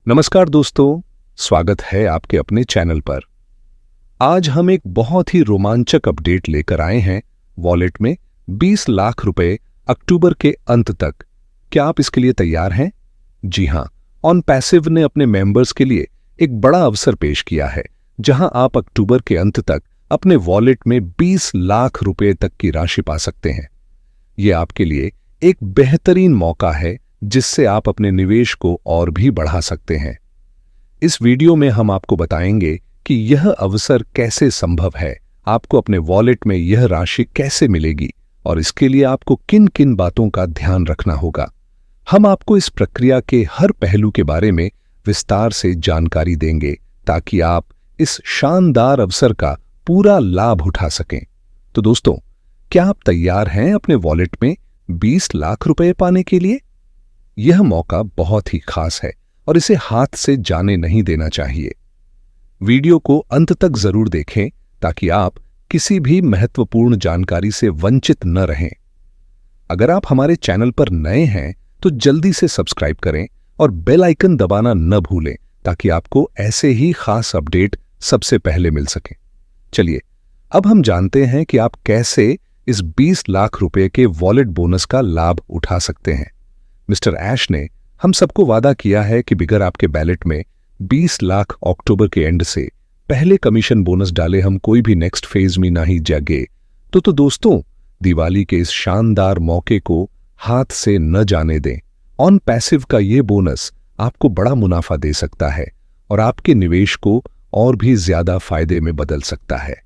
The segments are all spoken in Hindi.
नमस्कार दोस्तों, स्वागत है आपके अपने चैनल पर। आज हम एक बहुत ही रोमांचक अपडेट लेकर आए हैं। वॉलेट में 20 लाख रुपए अक्टूबर के अंत तक। क्या आप इसके लिए तैयार हैं? जी हां, ऑन पैसिव ने अपने मेंबर्स के लिए एक बड़ा अवसर पेश किया है, जहां आप अक्टूबर के अंत तक अपने वॉलेट में 20 लाख रुपए तक की राशि पा सकते हैं। यह आपके लिए एक बेहतरीन मौका है जिससे आप अपने निवेश को और भी बढ़ा सकते हैं। इस वीडियो में हम आपको बताएंगे कि यह अवसर कैसे संभव है, आपको अपने वॉलेट में यह राशि कैसे मिलेगी और इसके लिए आपको किन किन बातों का ध्यान रखना होगा। हम आपको इस प्रक्रिया के हर पहलू के बारे में विस्तार से जानकारी देंगे ताकि आप इस शानदार अवसर का पूरा लाभ उठा सकें। तो दोस्तों, क्या आप तैयार हैं अपने वॉलेट में 20 लाख रुपए पाने के लिए? यह मौका बहुत ही खास है और इसे हाथ से जाने नहीं देना चाहिए। वीडियो को अंत तक जरूर देखें ताकि आप किसी भी महत्वपूर्ण जानकारी से वंचित न रहें। अगर आप हमारे चैनल पर नए हैं तो जल्दी से सब्सक्राइब करें और बेल आइकन दबाना न भूलें ताकि आपको ऐसे ही खास अपडेट सबसे पहले मिल सके। चलिए, अब हम जानते हैं कि आप कैसे इस 20 लाख रुपए के वॉलेट बोनस का लाभ उठा सकते हैं। मिस्टर ऐश ने हम सबको वादा किया है कि बिगर आपके बैलेट में 20 लाख अक्टूबर के एंड से पहले कमीशन बोनस डाले हम कोई भी नेक्स्ट फेज में नहीं जागे। तो दोस्तों, दिवाली के इस शानदार मौके को हाथ से न जाने दें। ऑन पैसिव का ये बोनस आपको बड़ा मुनाफा दे सकता है और आपके निवेश को और भी ज्यादा फायदे में बदल सकता है।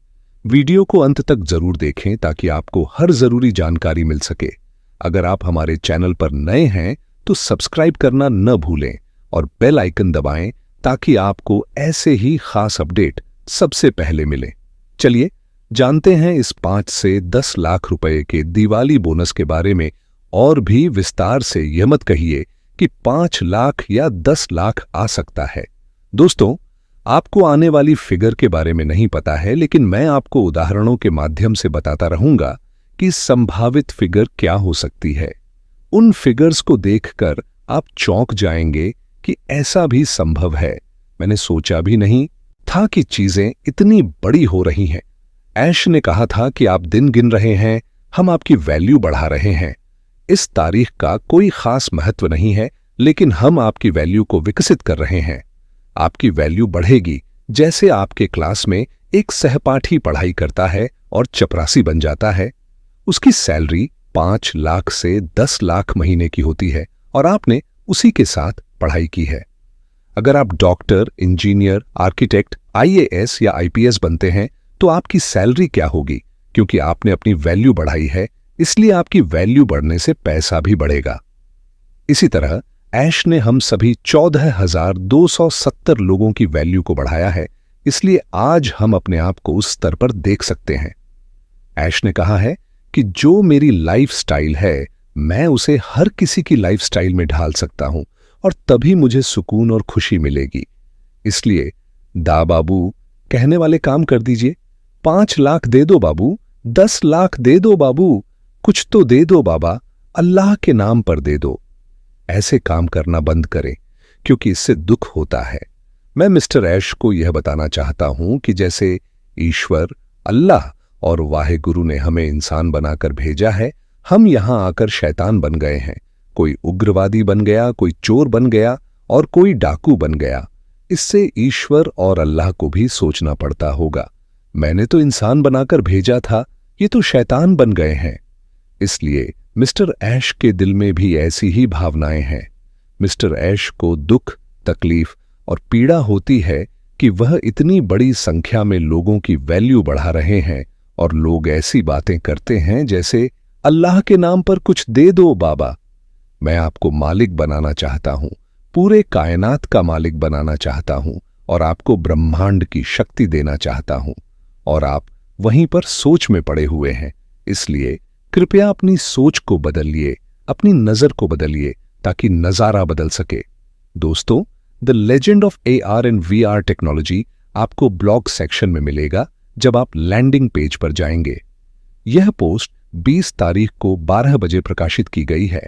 वीडियो को अंत तक जरूर देखें ताकि आपको हर जरूरी जानकारी मिल सके। अगर आप हमारे चैनल पर नए हैं तो सब्सक्राइब करना न भूलें और बेल आइकन दबाएं ताकि आपको ऐसे ही खास अपडेट सबसे पहले मिले। चलिए जानते हैं इस 5 से 10 लाख रुपए के दिवाली बोनस के बारे में और भी विस्तार से। यह मत कहिए कि 5 लाख या 10 लाख आ सकता है। दोस्तों, आपको आने वाली फिगर के बारे में नहीं पता है, लेकिन मैं आपको उदाहरणों के माध्यम से बताता रहूंगा कि संभावित फिगर क्या हो सकती है। उन फिगर्स को देखकर आप चौंक जाएंगे कि ऐसा भी संभव है। मैंने सोचा भी नहीं था कि चीजें इतनी बड़ी हो रही हैं। ऐश ने कहा था कि आप दिन गिन रहे हैं, हम आपकी वैल्यू बढ़ा रहे हैं। इस तारीख का कोई खास महत्व नहीं है, लेकिन हम आपकी वैल्यू को विकसित कर रहे हैं। आपकी वैल्यू बढ़ेगी जैसे आपके क्लास में एक सहपाठी पढ़ाई करता है और चपरासी बन जाता है। उसकी सैलरी 5 लाख से 10 लाख महीने की होती है और आपने उसी के साथ पढ़ाई की है। अगर आप डॉक्टर, इंजीनियर, आर्किटेक्ट, IAS या IPS बनते हैं तो आपकी सैलरी क्या होगी? क्योंकि आपने अपनी वैल्यू बढ़ाई है, इसलिए आपकी वैल्यू बढ़ने से पैसा भी बढ़ेगा। इसी तरह ऐश ने हम सभी 14,270 लोगों की वैल्यू को बढ़ाया है, इसलिए आज हम अपने आप को उस स्तर पर देख सकते हैं। ऐश ने कहा है कि जो मेरी लाइफस्टाइल है, मैं उसे हर किसी की लाइफस्टाइल में ढाल सकता हूं और तभी मुझे सुकून और खुशी मिलेगी। इसलिए दा बाबू कहने वाले काम कर दीजिए। 5 लाख दे दो बाबू, 10 लाख दे दो बाबू, कुछ तो दे दो बाबा, अल्लाह के नाम पर दे दो। ऐसे काम करना बंद करें क्योंकि इससे दुख होता है। मैं मिस्टर ऐश को यह बताना चाहता हूं कि जैसे ईश्वर, अल्लाह और वाहेगुरु ने हमें इंसान बनाकर भेजा है, हम यहां आकर शैतान बन गए हैं। कोई उग्रवादी बन गया, कोई चोर बन गया और कोई डाकू बन गया। इससे ईश्वर और अल्लाह को भी सोचना पड़ता होगा। मैंने तो इंसान बनाकर भेजा था, ये तो शैतान बन गए हैं। इसलिए मिस्टर ऐश के दिल में भी ऐसी ही भावनाएं हैं। मिस्टर ऐश को दुख, तकलीफ और पीड़ा होती है कि वह इतनी बड़ी संख्या में लोगों की वैल्यू बढ़ा रहे हैं और लोग ऐसी बातें करते हैं जैसे अल्लाह के नाम पर कुछ दे दो बाबा। मैं आपको मालिक बनाना चाहता हूं, पूरे कायनात का मालिक बनाना चाहता हूं और आपको ब्रह्मांड की शक्ति देना चाहता हूं, और आप वहीं पर सोच में पड़े हुए हैं। इसलिए कृपया अपनी सोच को बदलिए, अपनी नजर को बदलिए ताकि नजारा बदल सके। दोस्तों, the legend of AR and VR technology आपको ब्लॉग सेक्शन में मिलेगा जब आप लैंडिंग पेज पर जाएंगे। यह पोस्ट 20 तारीख को 12 बजे प्रकाशित की गई है।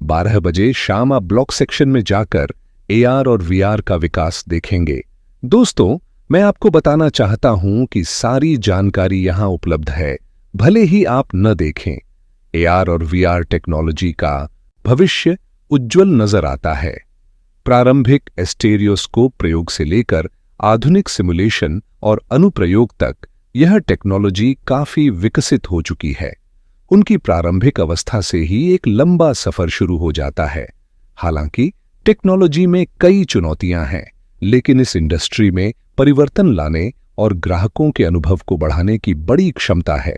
12 बजे शाम आप ब्लॉग सेक्शन में जाकर एआर और वीआर का विकास देखेंगे। दोस्तों, मैं आपको बताना चाहता हूं कि सारी जानकारी यहां उपलब्ध है, भले ही आप न देखें। एआर और वीआर टेक्नोलॉजी का भविष्य उज्जवल नजर आता है। प्रारंभिक स्टेरियोस्कोप प्रयोग से लेकर आधुनिक सिमुलेशन और अनुप्रयोग तक यह टेक्नोलॉजी काफी विकसित हो चुकी है। उनकी प्रारंभिक अवस्था से ही एक लंबा सफर शुरू हो जाता है। हालांकि टेक्नोलॉजी में कई चुनौतियां हैं, लेकिन इस इंडस्ट्री में परिवर्तन लाने और ग्राहकों के अनुभव को बढ़ाने की बड़ी क्षमता है।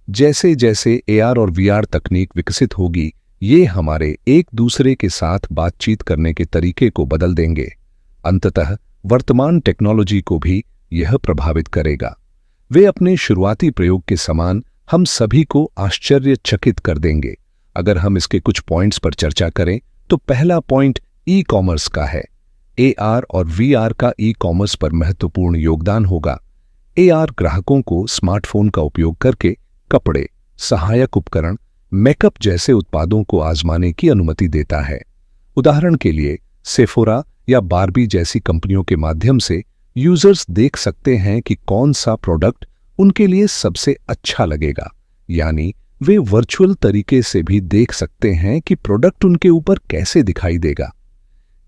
जैसे जैसे एआर और वीआर तकनीक विकसित होगी, ये हमारे एक दूसरे के साथ बातचीत करने के तरीके को बदल देंगे। अंततः वर्तमान टेक्नोलॉजी को भी यह प्रभावित करेगा। वे अपने शुरुआती प्रयोग के समान हम सभी को आश्चर्यचकित कर देंगे। अगर हम इसके कुछ पॉइंट्स पर चर्चा करें तो पहला पॉइंट ई कॉमर्स का है। एआर और वीआर का ई कॉमर्स पर महत्वपूर्ण योगदान होगा। एआर ग्राहकों को स्मार्टफोन का उपयोग करके कपड़े, सहायक उपकरण, मेकअप जैसे उत्पादों को आजमाने की अनुमति देता है। उदाहरण के लिए सेफोरा या बार्बी जैसी कंपनियों के माध्यम से यूजर्स देख सकते हैं कि कौन सा प्रोडक्ट उनके लिए सबसे अच्छा लगेगा, यानी वे वर्चुअल तरीके से भी देख सकते हैं कि प्रोडक्ट उनके ऊपर कैसे दिखाई देगा।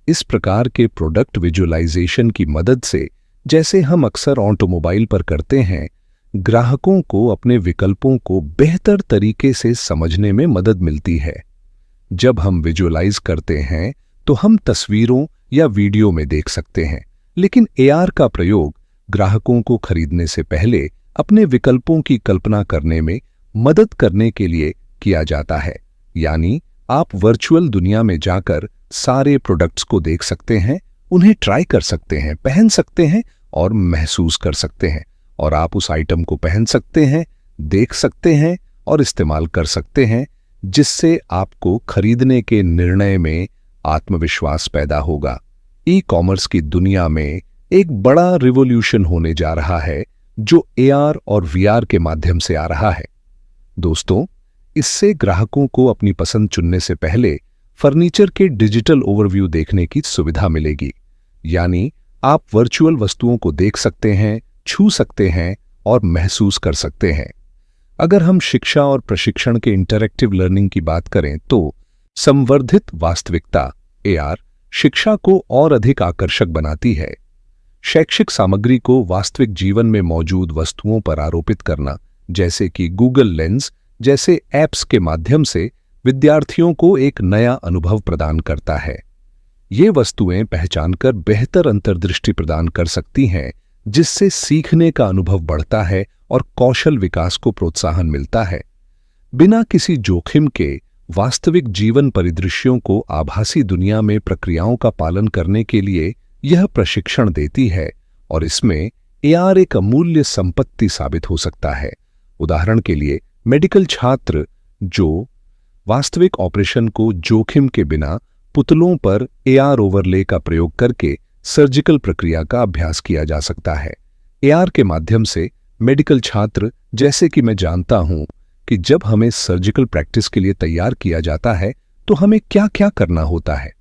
इस प्रकार के प्रोडक्ट विजुअलाइजेशन की मदद से, जैसे हम अक्सर ऑटोमोबाइल पर करते हैं, ग्राहकों को अपने विकल्पों को बेहतर तरीके से समझने में मदद मिलती है। जब हम विजुअलाइज करते हैं तो हम तस्वीरों या वीडियो में देख सकते हैं, लेकिन एआर का प्रयोग ग्राहकों को खरीदने से पहले अपने विकल्पों की कल्पना करने में मदद करने के लिए किया जाता है। यानी आप वर्चुअल दुनिया में जाकर सारे प्रोडक्ट्स को देख सकते हैं, उन्हें ट्राई कर सकते हैं, पहन सकते हैं और महसूस कर सकते हैं, और आप उस आइटम को पहन सकते हैं, देख सकते हैं और इस्तेमाल कर सकते हैं, जिससे आपको खरीदने के निर्णय में आत्मविश्वास पैदा होगा। ई कॉमर्स की दुनिया में एक बड़ा रिवॉल्यूशन होने जा रहा है, जो एआर और वीआर के माध्यम से आ रहा है। दोस्तों, इससे ग्राहकों को अपनी पसंद चुनने से पहले फर्नीचर के डिजिटल ओवरव्यू देखने की सुविधा मिलेगी। यानी आप वर्चुअल वस्तुओं को देख सकते हैं, छू सकते हैं और महसूस कर सकते हैं। अगर हम शिक्षा और प्रशिक्षण के इंटरैक्टिव लर्निंग की बात करें तो संवर्धित वास्तविकता एआर शिक्षा को और अधिक आकर्षक बनाती है। शैक्षिक सामग्री को वास्तविक जीवन में मौजूद वस्तुओं पर आरोपित करना, जैसे कि गूगल लेंस जैसे ऐप्स के माध्यम से, विद्यार्थियों को एक नया अनुभव प्रदान करता है। ये वस्तुएं पहचानकर बेहतर अंतर्दृष्टि प्रदान कर सकती हैं, जिससे सीखने का अनुभव बढ़ता है और कौशल विकास को प्रोत्साहन मिलता है। बिना किसी जोखिम के वास्तविक जीवन परिदृश्यों को आभासी दुनिया में प्रक्रियाओं का पालन करने के लिए यह प्रशिक्षण देती है, और इसमें एआर एक अमूल्य संपत्ति साबित हो सकता है। उदाहरण के लिए मेडिकल छात्र जो वास्तविक ऑपरेशन को जोखिम के बिना पुतलों पर एआर ओवरले का प्रयोग करके सर्जिकल प्रक्रिया का अभ्यास किया जा सकता है। एआर के माध्यम से मेडिकल छात्र, जैसे कि मैं जानता हूं कि जब हमें सर्जिकल प्रैक्टिस के लिए तैयार किया जाता है तो हमें क्या क्या करना होता है।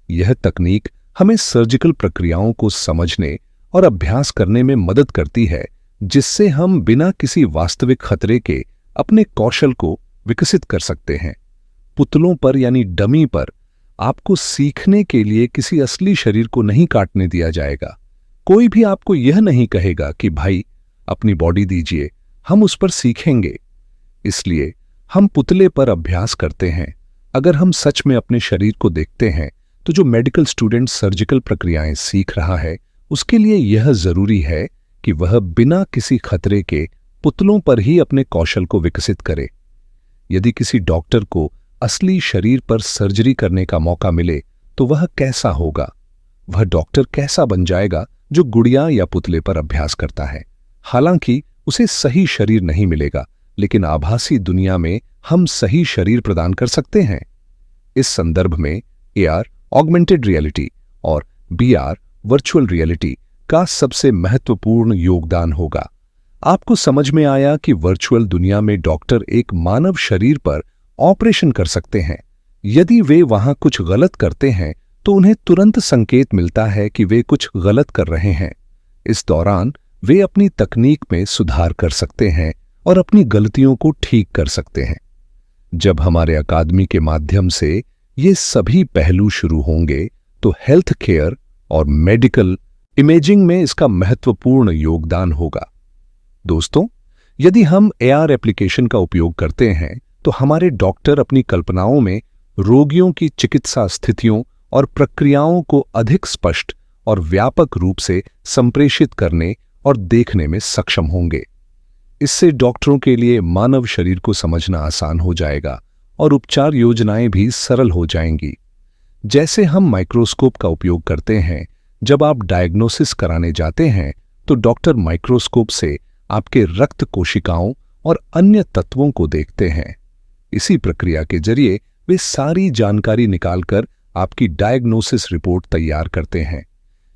यह तकनीक हमें सर्जिकल प्रक्रियाओं को समझने और अभ्यास करने में मदद करती है, जिससे हम बिना किसी वास्तविक खतरे के अपने कौशल को विकसित कर सकते हैं। पुतलों पर यानी डमी पर आपको सीखने के लिए किसी असली शरीर को नहीं काटने दिया जाएगा। कोई भी आपको यह नहीं कहेगा कि भाई अपनी बॉडी दीजिए, हम उस पर सीखेंगे। इसलिए हम पुतले पर अभ्यास करते हैं। अगर हम सच में अपने शरीर को देखते हैं तो जो मेडिकल स्टूडेंट सर्जिकल प्रक्रियाएं सीख रहा है, उसके लिए यह जरूरी है कि वह बिना किसी खतरे के पुतलों पर ही अपने कौशल को विकसित करे। यदि किसी डॉक्टर को असली शरीर पर सर्जरी करने का मौका मिले तो वह कैसा होगा? वह डॉक्टर कैसा बन जाएगा जो गुड़िया या पुतले पर अभ्यास करता है? हालांकि उसे सही शरीर नहीं मिलेगा, लेकिन आभासी दुनिया में हम सही शरीर प्रदान कर सकते हैं। इस संदर्भ में एआर ऑगमेंटेड रियलिटी और बीआर वर्चुअल रियलिटी का सबसे महत्वपूर्ण योगदान होगा। आपको समझ में आया कि वर्चुअल दुनिया में डॉक्टर एक मानव शरीर पर ऑपरेशन कर सकते हैं। यदि वे वहां कुछ गलत करते हैं तो उन्हें तुरंत संकेत मिलता है कि वे कुछ गलत कर रहे हैं। इस दौरान वे अपनी तकनीक में सुधार कर सकते हैं और अपनी गलतियों को ठीक कर सकते हैं। जब हमारे अकादमी के माध्यम से ये सभी पहलू शुरू होंगे तो हेल्थ केयर और मेडिकल इमेजिंग में इसका महत्वपूर्ण योगदान होगा। दोस्तों, यदि हम AR एप्लीकेशन का उपयोग करते हैं तो हमारे डॉक्टर अपनी कल्पनाओं में रोगियों की चिकित्सा स्थितियों और प्रक्रियाओं को अधिक स्पष्ट और व्यापक रूप से संप्रेषित करने और देखने में सक्षम होंगे। इससे डॉक्टरों के लिए मानव शरीर को समझना आसान हो जाएगा और उपचार योजनाएं भी सरल हो जाएंगी। जैसे हम माइक्रोस्कोप का उपयोग करते हैं, जब आप डायग्नोसिस कराने जाते हैं तो डॉक्टर माइक्रोस्कोप से आपके रक्त कोशिकाओं और अन्य तत्वों को देखते हैं। इसी प्रक्रिया के जरिए वे सारी जानकारी निकालकर आपकी डायग्नोसिस रिपोर्ट तैयार करते हैं।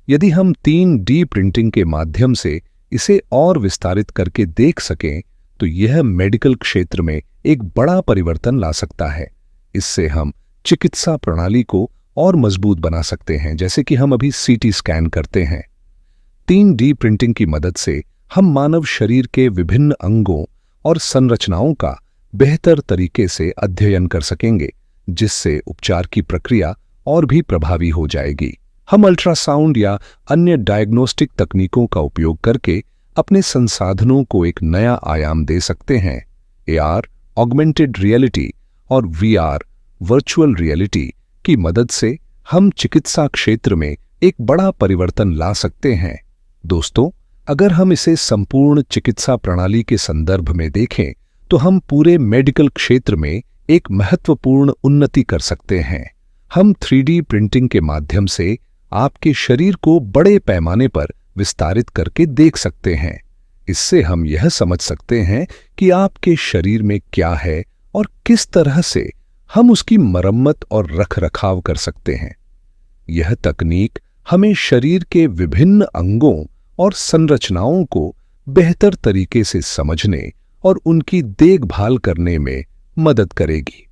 यदि हम 3D प्रिंटिंग के माध्यम से इसे और विस्तारित करके देख सकें तो यह मेडिकल क्षेत्र में एक बड़ा परिवर्तन ला सकता है। इससे हम चिकित्सा प्रणाली को और मजबूत बना सकते हैं, जैसे कि हम अभी CT स्कैन करते हैं। 3D प्रिंटिंग की मदद से हम मानव शरीर के विभिन्न अंगों और संरचनाओं का बेहतर तरीके से अध्ययन कर सकेंगे, जिससे उपचार की प्रक्रिया और भी प्रभावी हो जाएगी। हम अल्ट्रासाउंड या अन्य डायग्नोस्टिक तकनीकों का उपयोग करके अपने संसाधनों को एक नया आयाम दे सकते हैं। AR ऑगमेंटेड रियलिटी और VR वर्चुअल रियलिटी की मदद से हम चिकित्सा क्षेत्र में एक बड़ा परिवर्तन ला सकते हैं। दोस्तों, अगर हम इसे संपूर्ण चिकित्सा प्रणाली के संदर्भ में देखें तो हम पूरे मेडिकल क्षेत्र में एक महत्वपूर्ण उन्नति कर सकते हैं। हम 3D प्रिंटिंग के माध्यम से आपके शरीर को बड़े पैमाने पर विस्तारित करके देख सकते हैं। इससे हम यह समझ सकते हैं कि आपके शरीर में क्या है और किस तरह से हम उसकी मरम्मत और रखरखाव कर सकते हैं। यह तकनीक हमें शरीर के विभिन्न अंगों और संरचनाओं को बेहतर तरीके से समझने और उनकी देखभाल करने में मदद करेगी।